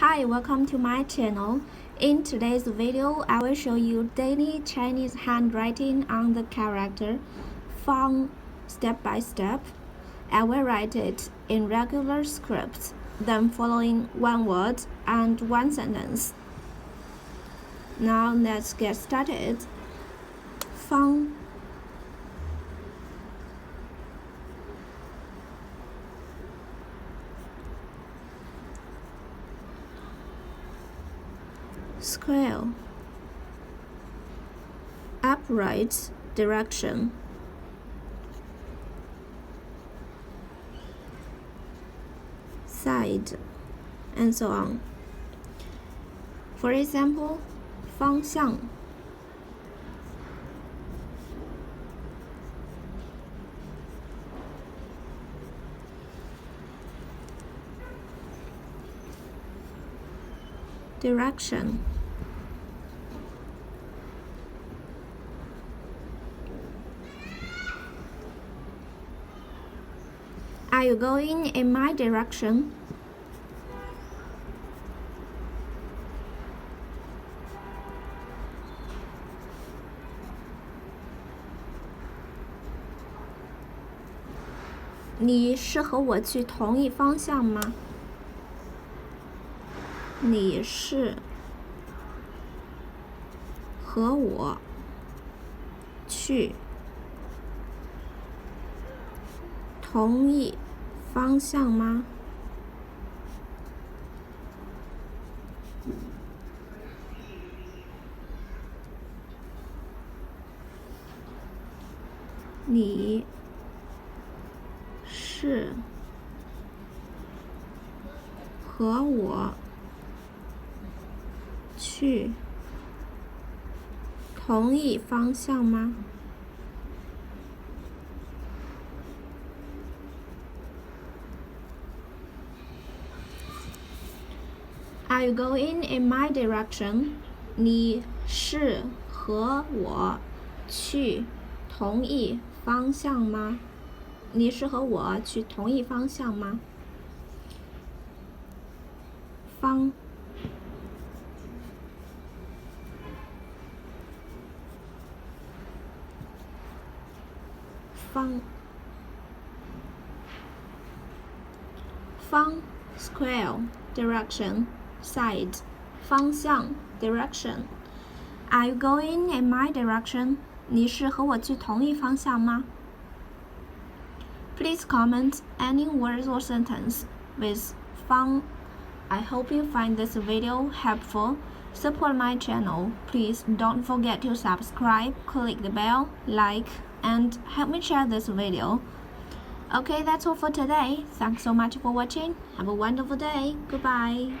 Hi, welcome to my channel. In today's video, I will show you daily Chinese handwriting on the character fāng step by step. I will write it in regular script, then following one word and one sentence. Now let's get started. Fāng. Square. Upright direction. Side, and so on. For example, 方向 direction. Are you going in my direction?你是和我去同一方向吗？你是和我去同一方向吗？你是和我去同一方向吗？ Are you going in my direction? 你是和我去同一方向吗？你是和我去同一方向吗？方方 square direction side 方向 direction. Are you going in my direction? 你是和我去同一方向吗？ Please comment any words or sentence with 方. I hope you find this video helpful. Support my channel. Please don't forget to subscribe, click the bell, like, and help me share this video. Okay, that's all for today. Thanks so much for watching. Have a wonderful day. Goodbye.